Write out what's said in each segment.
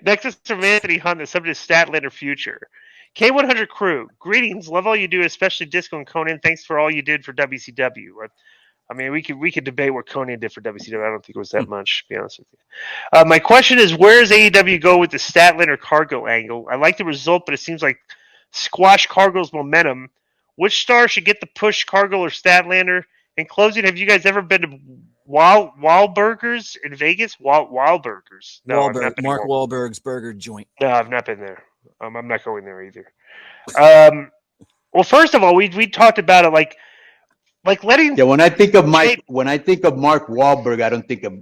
Nexus from Anthony Hunt, the subject is Statlander Future. K100 crew, greetings. Love all you do, especially Disco and Conan. Thanks for all you did for WCW. I mean, we could debate what Conan did for WCW. I don't think it was that much, to be honest with you. My question is, where does AEW go with the Statlander Cargo angle? I like the result, but it seems like squash Cargo's momentum. Which star should get the push, Cargo or Statlander? In closing, have you guys ever been to Wahlburgers in Vegas? Wahlburgers. No, I've not been to Mark Wahlberg's burger joint. No, I've not been there. I'm not going there either. Well, first of all, we talked about it like letting. Yeah, when I think of Mark Wahlberg, I don't think of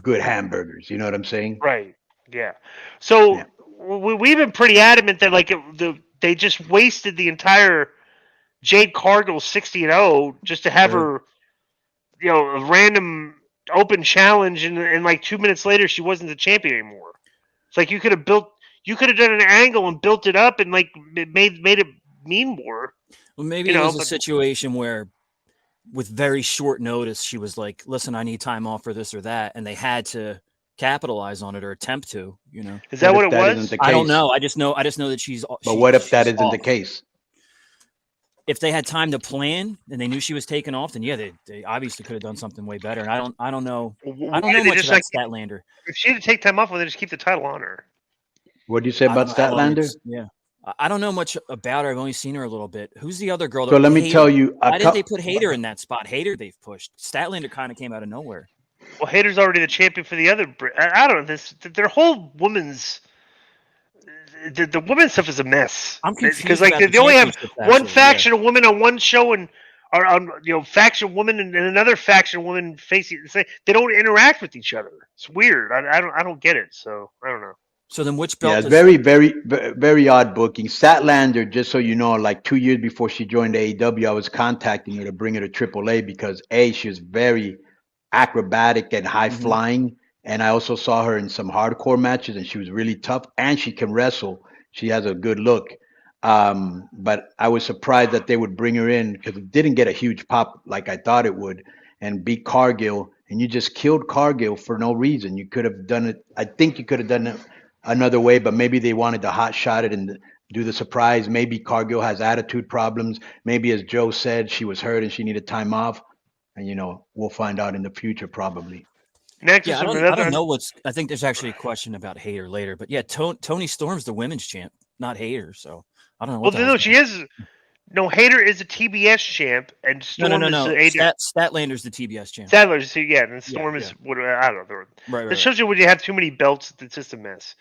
good hamburgers. You know what I'm saying? Right. Yeah. So we've been pretty adamant that they just wasted the entire Jade Cargill 60-0 just to have her, a random open challenge, and like 2 minutes later she wasn't the champion anymore. It's like you could have done an angle and built it up and like made it mean more. Well, maybe it was a situation where, with very short notice, she was like, "Listen, I need time off for this or that," and they had to capitalize on it or attempt to. Is that what it was? I don't know. I just know that she's. But what if that isn't the case? If they had time to plan and they knew she was taking off, then they obviously could have done something way better. And I don't know. I don't know much about Statlander. If she had to take time off, well, they just keep the title on her. What do you say about Statlander? Yeah. I don't know much about her. I've only seen her a little bit. Who's the other girl? So let me tell you. Why did they put Hayter in that spot? Hayter they've pushed. Statlander kind of came out of nowhere. Well, Hayter's already the champion for the other. I don't know. Their whole women's. The women's stuff is a mess. I'm confused because they only have one faction of women on one show and are on faction women and another faction woman facing. They don't interact with each other. It's weird. I don't get it. So I don't know. So then, which belt? Yeah, it's very, very, very odd booking. Statlander, just so you know, like 2 years before she joined AEW, I was contacting her to bring her to AAA because she was very acrobatic and high flying. And I also saw her in some hardcore matches, and she was really tough, and she can wrestle. She has a good look. But I was surprised that they would bring her in because it didn't get a huge pop like I thought it would, and beat Cargill. And you just killed Cargill for no reason. You could have done it. I think you could have done it another way, but maybe they wanted to hot shot it and do the surprise. Maybe Cargill has attitude problems. Maybe, as Joe said, she was hurt and she needed time off. And, we'll find out in the future probably. Next, I don't know I think there's actually a question about Hayter later, but yeah, Tony Storm's the women's champ, not Hayter. So I don't know. Well, she is. No, Hayter is a TBS champ, and Storm no. is Statlander's the TBS champ. Statlander, and Storm is what I don't know. Right. It shows you when you have too many belts, it's just a mess.